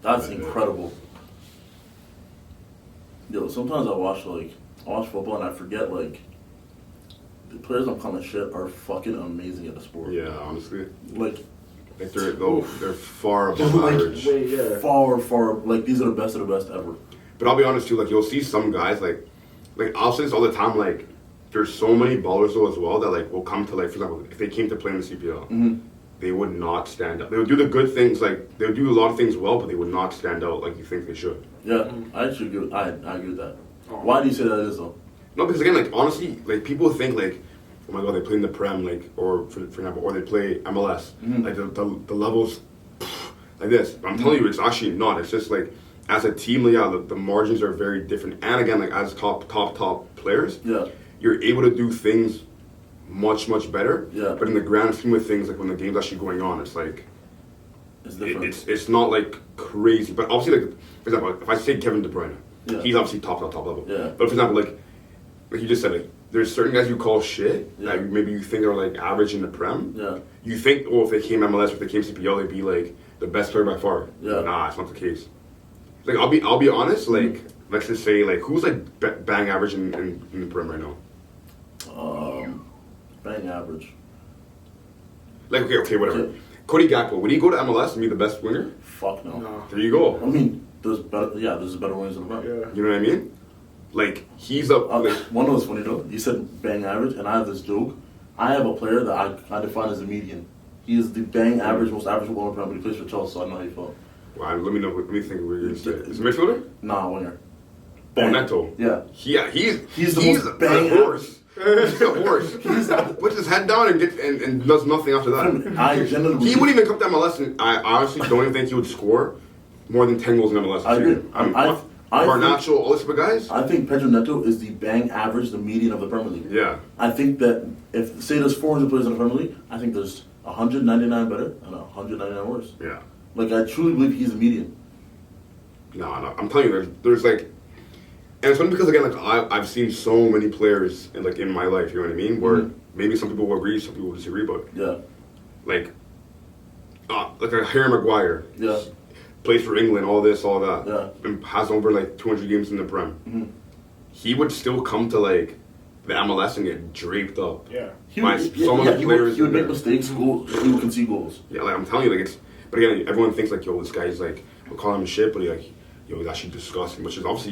That's incredible. Yo, sometimes I watch football and I forget the players I'm calling shit are fucking amazing at the sport. Yeah, honestly. Like they're far above average. Far, these are the best of the best ever. But I'll be honest too, you'll see some guys like I'll say this all the time, there's so many ballers though as well that will come to for example, if they came to play in the CPL, they would not stand out. They would do the good things, they would do a lot of things well, but they would not stand out like you think they should. Yeah, I agree with that. Why do you say that is though? No, because again, honestly, people think oh my god, they play in the Prem, or for example, or they play MLS, the levels like this. But I'm telling you, it's actually not. It's just as a team, the margins are very different. And again, as top players, you're able to do things much better. Yeah. But in the grand scheme of things, when the game's actually going on, it's it's different. It's not crazy. But obviously, for example, if I say Kevin De Bruyne, he's obviously top level. Yeah. But for example, like you just said, there's certain guys you call shit that maybe you think are average in the Prem. Yeah. You think, if they came MLS or if they came CPL, they'd be the best player by far. Yeah. Nah, it's not the case. I'll be honest. Let's just say who's bang average in the Prem right now. Bang average. Okay, whatever. Yeah. Cody Gakpo, would he go to MLS and be the best winger? Fuck no. There you go. I mean, there's better wingers in the Prem. Yeah. You know what I mean? He's up. One of those funny though. You said bang average, and I have this joke. I have a player that I define as a median. He is the bang average, most average footballer in the Prem, but he plays for Chelsea, so I know how you feel. Well, let me know. Let me think what you're going to say. Is he a midfielder? Nah, winger. Oh, Neto. Yeah. He's the bang horse. He's a horse. He puts his head down and does nothing after that. He wouldn't even come to MLS, and I honestly don't even think he would score more than 10 goals in MLS. I agree. Garnacho, all this guys. I think Pedro Neto is the bang average, the median of the Premier League. Yeah. I think that if say there's 400 players in the Premier League, I think there's 199 better and 199 worse. Yeah. I truly believe he's a median. No, I'm telling you, there's and it's funny because again, I've seen so many players in my life, you know what I mean? Where maybe some people will agree, some people will disagree, but a Harry Maguire, plays for England, all this, all that, and has over 200 games in the Prem. Mm-hmm. He would still come to the MLS and get draped up. Yeah, he would make mistakes. Goals, he would concede goals. Yeah, I'm telling you, it's. But again, everyone thinks yo, this guy's we'll call him shit, but he's actually disgusting. Which is obviously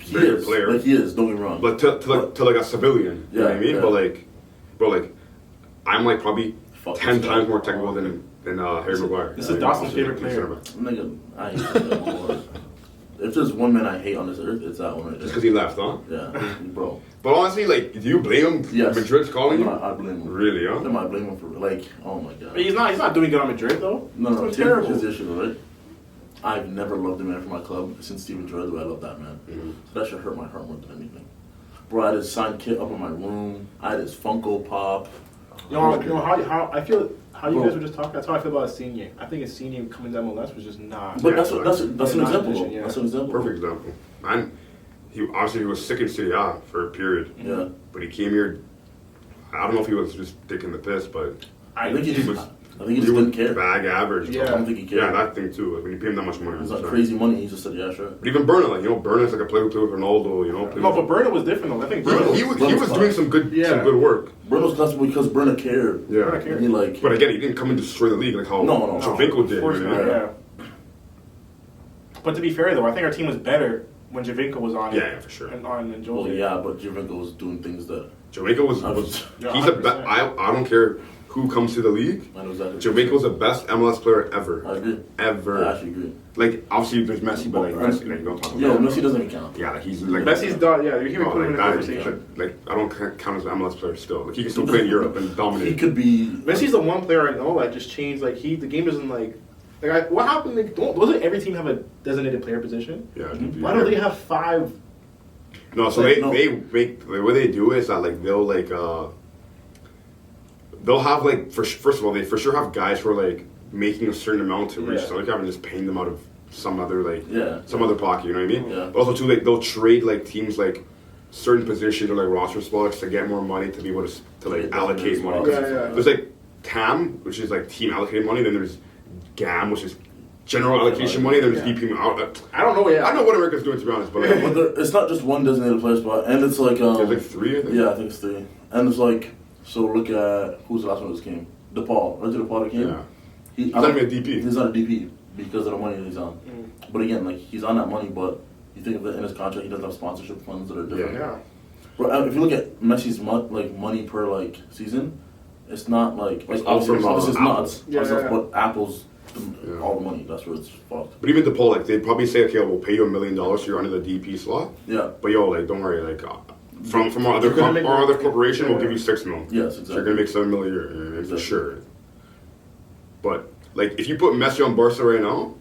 he is a player. He is. Don't get me wrong. But to a civilian, you know what I mean? Yeah. But I'm probably 10 times more technical than Harry Maguire. This is Dawson's favorite player. Nigga, I hate that. If there's one man I hate on this earth, it's that one right there. Just because he left, huh? Yeah, bro. But honestly, do you blame him? Yes. Madrid's calling you? I blame him. Really, huh? I might blame him for oh my god. But he's not doing good on Madrid though. No, terrible. His issue, right? I've never loved a man for my club since Steven Gerrard, the way I love that man. Mm-hmm. So that should hurt my heart more than anything. Bro, I had his signed kit up in my room. I had his Funko Pop. How I feel. How you guys were just talking. That's how I feel about Insigne. I think Insigne coming to MLS was just not. But that's an example. Yeah. That's an example. Perfect example. Man, he was sick in Serie A for a period. Yeah. But he came here. I don't know if he was just taking the piss, but I think he just didn't care. Bag average. Yeah. I don't think he cared. Yeah, that thing too. When you pay him that much money, it's crazy money. He just said, "Yeah, sure." But even Berna, Berna's a player with Ronaldo. No, but Berna was different though. I think Berna he was doing some good work. Berna was classical because Berna cared. Yeah. Berna cared. But again, he didn't come and destroy the league like how Jovinko did. Yeah. But to be fair though, I think our team was better when Jovinko was on. Yeah, for sure. And Jose. Well, yeah, but Jovinko was doing things that. Jovinko was he's the best. I don't care who comes to the league. I know exactly. Jovinko's the best MLS player ever. I agree. Ever. I actually agree. Obviously there's Messi, but Messi, you don't talk about. Yeah, Messi doesn't even count. Yeah, he's Messi's done. Yeah, you can put him in a conversation. I don't count as an MLS player still. He can still play in Europe and dominate. He could be. Messi's the one player I know that just changed. The game doesn't what happened? Doesn't every team have a designated player position? Yeah. Why don't they have 5? No, so they make what they do is that they'll have first of all they for sure have guys who are making a certain amount to reach salary cap and just paying them out of some other other pocket, you know what I mean? Yeah. But also too they'll trade teams certain positions or roster spots to get more money to be able to allocate money. Yeah. There's TAM, which is team allocated money, then there's GAM, which is general allocation money, then just Yeah. DP out. I don't know. Yeah, I don't know what America's doing, to be honest, but like, But it's not just one designated player spot, and it's like there's like 3, I think. yeah, I think it's 3, and it's like so. Look at who's the last one that just came. DePaul. Right to DePaul that came. Yeah. He's not even a DP. He's not a DP because of the money that he's on. But again, like he's on that money, but you think of it in his contract, he doesn't have sponsorship funds that are different. yeah. But if you look at Messi's money per like season, it's not like It's obviously up from, it's Apple. nuts. Yeah, Obviously, yeah. But Apple's Yeah. all the money. That's where it's fucked. But even DePaul, like they'd probably say, okay, we'll pay you $1 million so you're under the DP slot. Yeah. But yo, like don't worry, like from our You're gonna make our other your- corporation, we'll yeah. give you $6 million. Yes, So exactly. you're gonna make $7 million a year, for Exactly. sure. But like if you put Messi on Barca right now,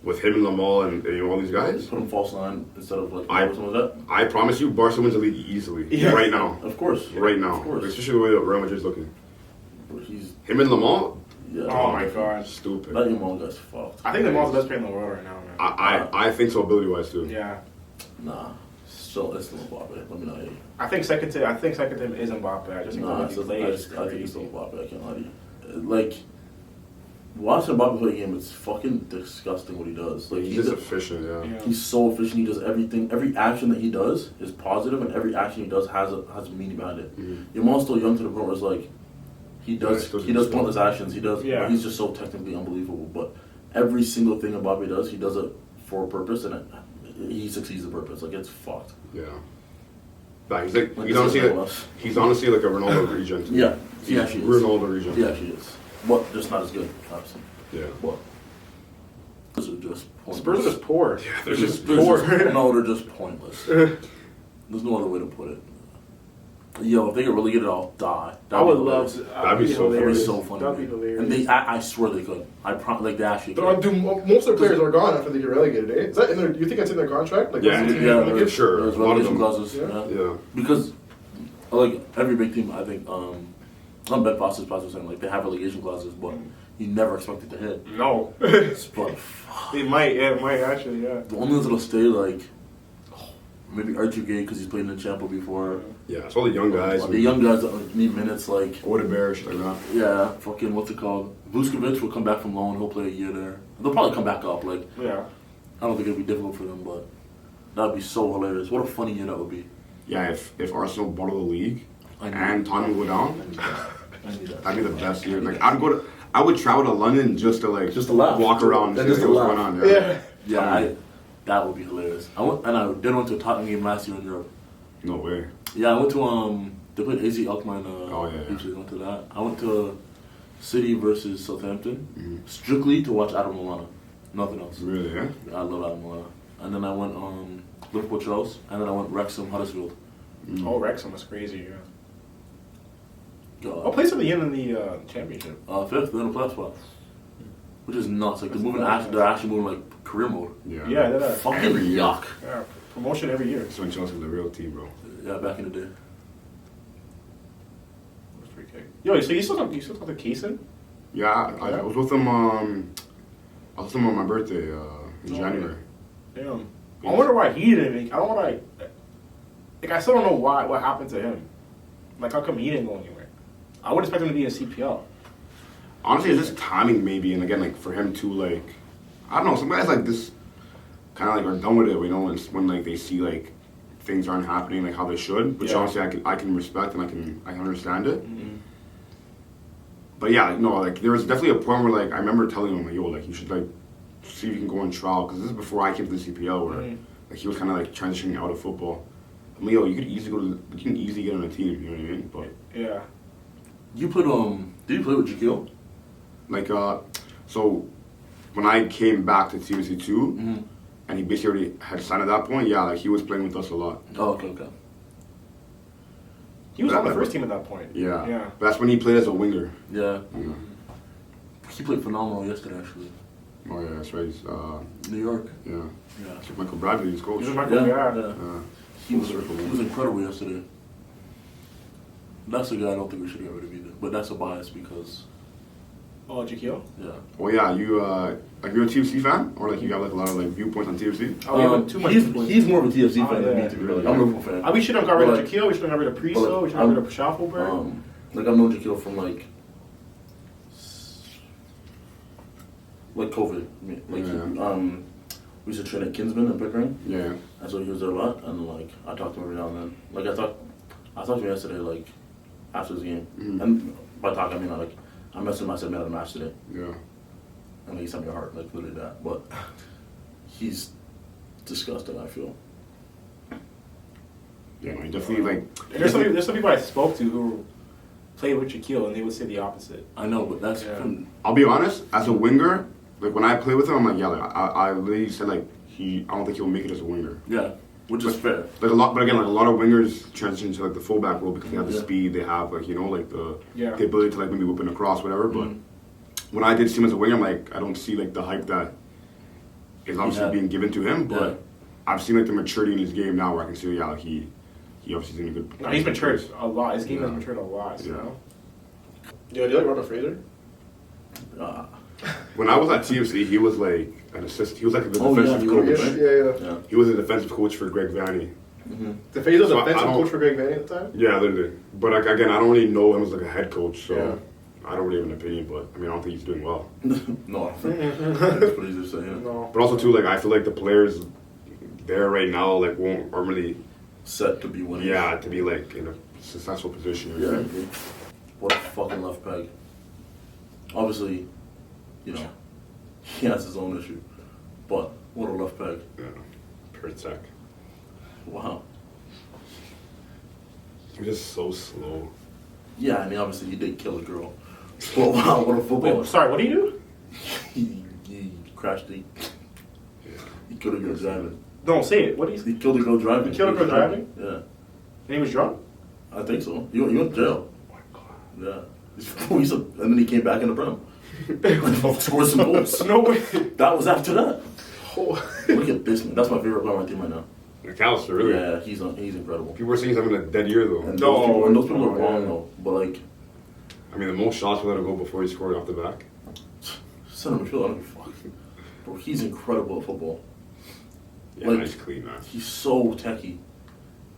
with him and Lamal and you know, all these guys, Put him false line instead of like I- something like that. I promise you, Barca wins the league easily Yeah. right now. Of course. Right now, Of course. especially the way that Real Madrid's looking. But he's Him and Lamal, yeah. Oh my god. stupid. That Yamal guy's fucked. I think the Mall's the best player in the world right now, man. I think so, ability wise too. Yeah. Nah. So it's still Mbappe. Let me know. Hey. I think second to him is Mbappe. I just think Nah, the way it's he I plays is think it's crazy. still Mbappe. I can't lie to you. Like watching Mbappe play a game, it's fucking disgusting what he does. Like He's just efficient, yeah. Yeah. he's so efficient. He does everything. Every action that he does is positive, and every action he does has a meaning behind it. Mhm. Yamal's still young to the point where it's like he does Yeah, he does pointless actions. He does. Yeah. He's just so technically unbelievable. But every single thing Mbappe does, he does it for a purpose, and he succeeds the purpose. Like it's fucked. Yeah. Like, he's like Like, he's this honestly is like, us. he's honestly like a Ronaldo regen. Yeah, he actually is. Ronaldo regen. He actually is. What? Just not as good, obviously. Yeah. What? Those are just pointless. Spurs are just poor. They're just They're poor. no, they're just pointless. There's no other way to put it. Yo, if they could really get it, I'll die. I would be love hilarious. to. That'd be so That'd be hilarious. so funny. That'd be man. hilarious. And I swear they could. Like they actually But could. most of the players are gone after they get relegated, eh? Is that in their? You think that's in their contract? Like, Yeah, what's the team Yeah, gonna for get? sure. There's A lot of relegation them. clauses. Yeah. Yeah. Yeah. Because like every big team, I think some Ben Foster's possibly saying like they have relegation clauses, but you never expect it to hit. No. But fuck. It might. Yeah, it might actually. Yeah. The only ones that'll stay like maybe Archie Gay because he's played in the Champo before. Yeah, it's all the young guys. The young guys that like, need minutes, like Odebear, shit like that. yeah, fucking what's it called? Vuskovic will come back from loan. He'll play a year there. They'll probably come back up. Like Yeah. I don't think it'd be difficult for them, but that'd be so hilarious. What a funny year that would be. Yeah, if Arsenal bottle the league I need and that. Tottenham go down, I need that. I need that. that'd be the best year. Like I would travel to London just to like Just to laugh. walk around and And see just to what's laugh. going on. Yeah. Yeah, that would be hilarious. I went to a Tottenham game last year in Europe. No way. Yeah, I went to they played AZ Alkmaar. Oh, yeah, yeah. Usually went to that. I went to City versus Southampton Mhm. strictly to watch Adam Lallana. Nothing else. Really, yeah? I love Adam Lallana. And then I went Liverpool Chelsea, and then I went Wrexham Huddersfield. Oh, Wrexham was crazy. Yeah. God. What place are they in the championship? Fifth, they're in the playoff spot, which is nuts. Like That's they're moving, nuts. they're actually moving like career mode. Yeah. Yeah, they're that. Fucking Every year. yuck. Yeah, promotion every year. That's when Chelsea's the real team, bro. Yeah, back in the day. That's pretty kick. Yo, so you still talk to Kaysen? Yeah, I was with him. I was with him on my birthday in Oh, January. Damn. I wonder why he didn't make. I don't want to. Like, I still don't know what happened to him. Like, how come he didn't go anywhere? I would expect him to be in CPL. Honestly, it's just timing maybe, and again, like for him to like, I don't know. Some guys like this, kind of like are done with it. You know, when like they see like things aren't happening like how they should, which Yeah. honestly I can respect and I can understand it. Mm-hmm. But yeah, like, no, like there was definitely a point where like I remember telling him like, yo, like you should like see if you can go on trial because this is before I came to the CPL where like he was kind of like transitioning out of football. I'm like, yo, you can easily get on a team. You know what I mean? But Yeah. You put did you play with Shaquille? like so when I came back to TBC2 Mm-hmm. and he basically already had signed at that point, yeah, like he was playing with us a lot. Oh, okay. He was on the first team at that point. Yeah. Yeah. But that's when he played as a winger. Yeah. Yeah. He played phenomenal yesterday, actually. Oh yeah, that's right. He's, New York. yeah. Yeah. It's Michael Bradley, his coach. He was Michael Yeah. yeah. He was incredible yesterday. That's a guy I don't think we should get rid of either. But that's a bias because Oh, Jaquil? yeah. Oh yeah, you like you're a TFC fan, or like you got like a lot of like viewpoints on TFC? Oh, yeah, but too much. He's more of a TFC Oh, fan than yeah. me, to be honest. I'm a Liverpool fan. We should have got rid of But, Jaquil. We should have got rid of Priso. We should have got rid of Schaffelberg. Like I've known Shaquille from like like COVID. Like Yeah. we used to train at Kinsman in Pickering, Yeah. and so he was there a lot. And like I talked to him every now and then. Like I talked to him yesterday, like after his game. And by talking, I mean like I messaged him. I said, "Man, I had a match today," Yeah. and he sent me a heart, like literally that. But he's disgusting. I feel. Yeah, no, he definitely like. There's some people I spoke to who played with Shaquille, and they would say the opposite. I know, but that's. Yeah. I'll be honest. As a winger, like when I play with him, I'm like, yeah, like I literally said like I don't think he'll make it as a winger. Yeah, which is fair. Like a lot, but again, like a lot of wingers transition to like the fullback role because they have the Yeah. speed, they have like like the Yeah. the ability to like maybe whip in across, whatever. But when I did see him as a winger, I'm like I don't see like the hype that is obviously Yeah. being given to him. But Yeah. I've seen like the maturity in his game now where I can see like he obviously is in a good. No, he's matured a lot. His game has Yeah. matured a lot. So. Yeah. Yeah, do you like Robert Fraser? When I was at TFC, he was like an assist. He was like the Oh, yeah, defensive he coach. was, Yeah, right? yeah. Yeah. He was a defensive coach for Greg Vanny. The Fraser was So a I defensive don't- coach for Greg Vanny at the time? Yeah, literally. But like, again, I don't really know him as like a head coach, so Yeah. I don't really have an opinion. But I mean, I don't think he's doing well. No, I think that's what he's just saying. No. But also too, like I feel like the players there right now like aren't really Set to be winning. to be like in a successful position. Yeah. I agree. What a fucking left peg. Obviously, he has his own issue, but what a left peg. Yeah. Pertek. Wow. He's just so slow. Yeah, I mean, obviously he did kill a girl. But wow, what a football. Wait, sorry, what do you do? He crashed the. He killed a girl driving. Don't say it. What do you? He killed a girl driving. He killed a girl driving? Yeah, And he was drunk. I think so. He went to jail. Oh my god. Yeah. And then he came back in the Prem. Scored some goals. No way. That was after that. Oh. Look at this man. That's my favorite player on my team right now. McAllister, really? Yeah, he's incredible. People were saying he's having a dead year though. And No, those people are no, wrong yeah. though. But like, I mean, the most shots without a goal before he scored off the back. center midfield, I don't give a fuck. Bro, he's incredible at football. Yeah, Like, nice clean, man. He's so techie.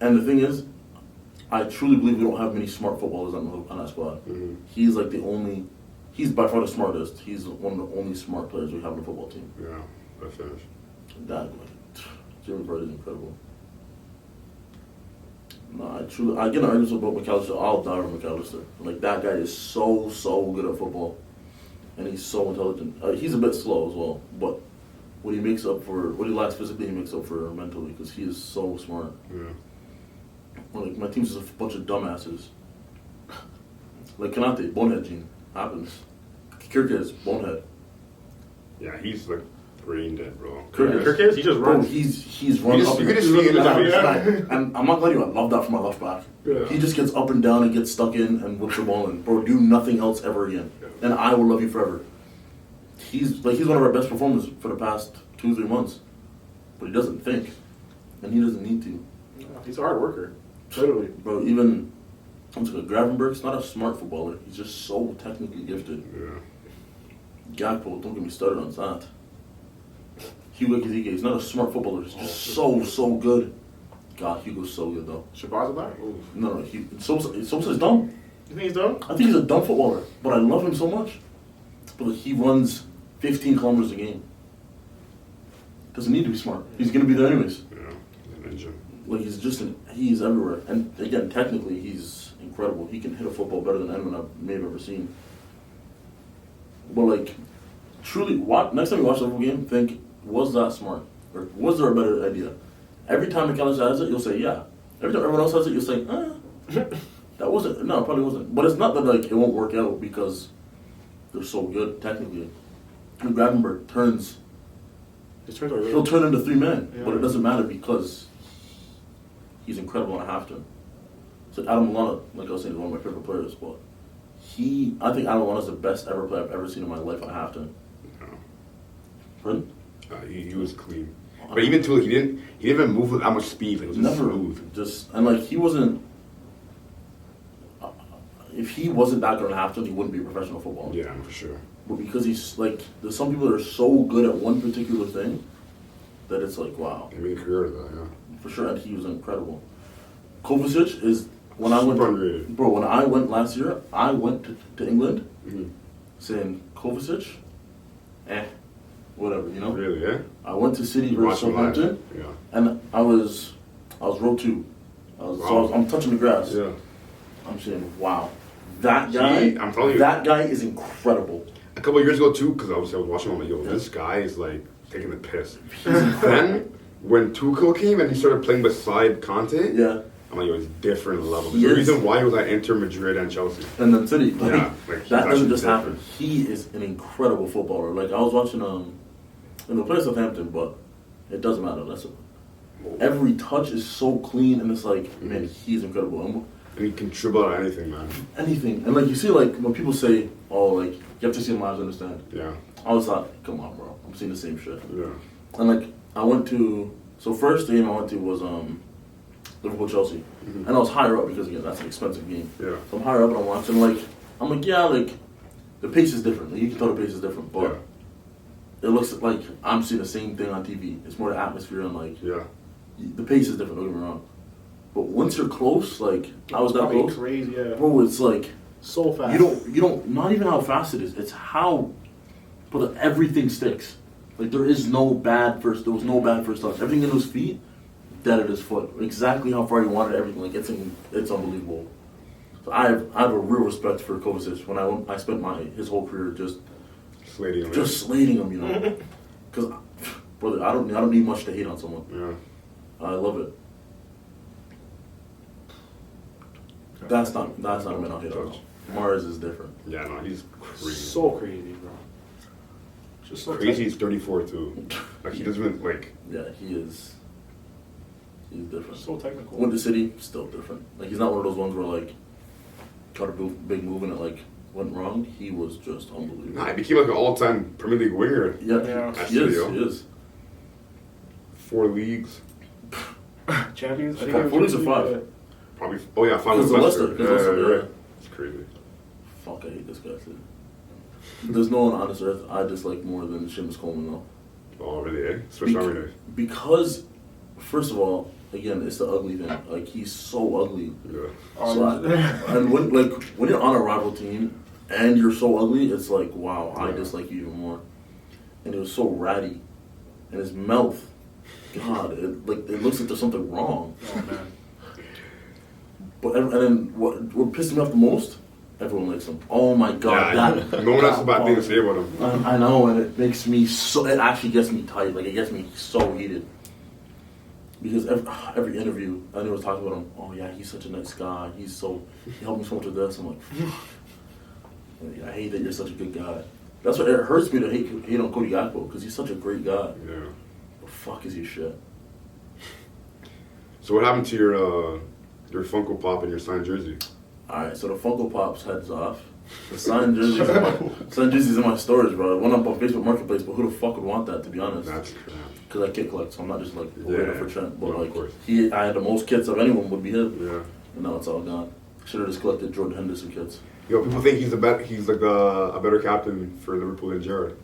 And the thing is, I truly believe we don't have many smart footballers on that squad. Mhm. He's like he's by far the smartest. He's one of the only smart players we have on the football team. Yeah, that finish. That, like, Jimmy Bird is incredible. No, I get an argument about McAllister. I'll die for McAllister. Like, that guy is so good at football. And he's so intelligent. He's a bit slow as well, but what he lacks physically, he makes up for mentally, because he is so smart. Yeah. Like, my team's just a bunch of dumbasses. Like Kanate, bonehead gene, happens. Kirkes, bonehead. Yeah, he's like brain dead, bro. Kirkes, he just Bro, runs. he's run You up just feel it down. out. And I'm not letting you, I love that for my left back. Yeah. He just gets up and down and gets stuck in and whips the ball in. Bro, do nothing else ever again. And I will love you forever. He's one of our best performers for the past 2-3 months. But he doesn't think. And he doesn't need to. He's a hard worker. Literally. Bro, even Gravenberg's not a smart footballer. He's just so technically gifted. Yeah. Gakpo, don't get me started on that. Hugo Kizike, he's not a smart footballer. He's just so good. God, Hugo's so good though. Shabazz back? No, Sosa's dumb. You think he's done? I think he's a dumb footballer, but I love him so much. But like, he runs 15 kilometers a game. Doesn't need to be smart. He's gonna be there anyways. Yeah, he's an engine. Like, he's everywhere. And again, technically, he's incredible. He can hit a football better than anyone I may have ever seen. But like, truly, next time you watch the Liverpool game, think, was that smart? Or was there a better idea? Every time McAllister has it, you'll say, yeah. Every time everyone else has it, you'll say, that wasn't, no, it probably wasn't. But it's not that like it won't work out because they're so good technically. And Gravenberg turns, Just turns out he'll turn into 3 men, Yeah. but it doesn't matter because he's incredible and I have to. So Adam Lallana, like I was saying, is one of my favorite players, but I think Adam Lallana is the best ever player I've ever seen in my life. I have to. Yeah. Pardon? He was clean. But even too, like, he didn't even move with that much speed. Like, it was just Never smooth. and like he wasn't. If he wasn't that good at halftime, he wouldn't be a professional footballer. Yeah, for sure. But because he's like, there's some people that are so good at one particular thing that it's like, wow, I mean, career of that, yeah. for sure. And he was incredible. Kovacic is when I went, Super underrated. bro. When I went last year, I went to England Mm-hmm. saying Kovacic, whatever, you know. Really? Yeah. I went to City You versus watched him live? Southampton, Yeah. and I was row 2. I'm touching the grass. Yeah. I'm saying, wow, that guy. I'm telling you, that guy is incredible. A couple of years ago too, because I was watching him, I'm like, yo, this guy is like taking the piss. Then when Tuchel came and he started playing beside Conte, Yeah, I'm like, yo, it's different level. He There's a is. reason why he was at Inter, Madrid, and Chelsea. and then City. Like, Yeah, like, that he's doesn't just actually happen. He is an incredible footballer. Like I was watching in the place Southampton, but it doesn't matter. Every touch is so clean, and it's like, man, he's incredible. And he can dribble out anything, man. Anything, and like you see, like when people say, "Oh, like you have to see him live to understand." Yeah. I was like, "Come on, bro, I'm seeing the same shit." Yeah. And like I went to, so first game I went to was Liverpool Chelsea, and I was higher up because again that's an expensive game. Yeah. So I'm higher up and I'm watching I'm like yeah, like the pace is different. Like, you can tell the pace is different, but it looks like I'm seeing the same thing on TV. It's more the atmosphere and like Yeah. the pace is different. Don't get me wrong, but once you're close, like I was that Probably close, crazy, yeah. bro. It's like So fast. you don't not even how fast it is. It's how, but everything sticks. Like there was no bad first touch. Everything in his feet, dead at his foot. Exactly how far he wanted everything. Like it's unbelievable. So I have a real respect for Kovacic. When I spent his whole career just Slating him. slating him, you know. Because brother, I don't need much to hate on someone. Yeah. I love it. That's not a man I'll hate on. Mars is different. Yeah, no, he's crazy. So crazy, bro. Just so Crazy, he's 34 too. Like, he doesn't even, like... Yeah, he is. He's different. So technical. Went to City, still different. Like he's not one of those ones where like got a big move and it like went wrong. He was just unbelievable. Nah, he became like an all-time Premier League winger. Yeah, Yeah. he is. 4 leagues. Champions? I think Four it was leagues or Champions, five? Probably, oh yeah, 5 Because with of Leicester. Leicester, because Leicester, right. yeah. It's crazy. Fuck, I hate this guy too. There's no one on this earth I dislike more than Seamus Coleman though. Oh, really, eh? Swiss Army knife. Because, first of all, again, it's the ugly thing. Like he's so ugly. Yeah. So and when you're on a rival team and you're so ugly, it's like wow, I dislike you even more. And it was so ratty, and his mouth, God, it looks like there's something wrong. Oh man. But and then what pissed me off the most? Everyone likes him. Oh my God, Yeah, no one has a bad thing to say about him. I know, and it makes me so. It actually gets me tight. Like it gets me so heated. Because every interview, I was talking about him. Oh yeah, he's such a nice guy. He helped me so much with this. I'm like, I hate that you're such a good guy. That's what it hurts me to hate on Cody Gakpo because he's such a great guy. Yeah. But fuck is he shit. So what happened to your Funko Pop and your signed jersey? Alright, so the Funko Pop's heads off. The signed jerseys in my storage, bro. It went up on Facebook Marketplace, but who the fuck would want that, to be honest? That's crap. Because I kit collect, so I'm not just like Yeah, waiting for Trent. But no, of like, course. I had the most kits of anyone would be him. Yeah. And now it's all gone. Should have just collected Jordan Henderson kits. Yo, people think he's like a better captain for Liverpool than Gerrard.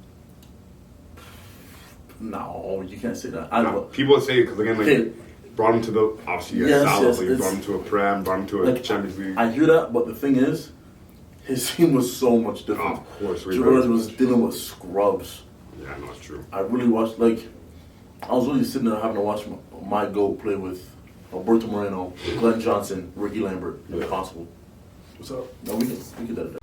No, you can't say that. People say because again, like Okay. brought him to the obviously Yes, Salah, yes, like, it's- brought him to a Prem, brought him to a Like, Champions League. I hear that, but the thing is, his team was so much Oh, different. of course, way Gerrard better. was dealing with scrubs. Yeah, no, it's true. I really watched, like, I was really sitting there having to watch my GOAT play with Alberto Moreno, Glenn Johnson, Ricky Lambert. Yeah. Impossible. What's up? No, we could edit that.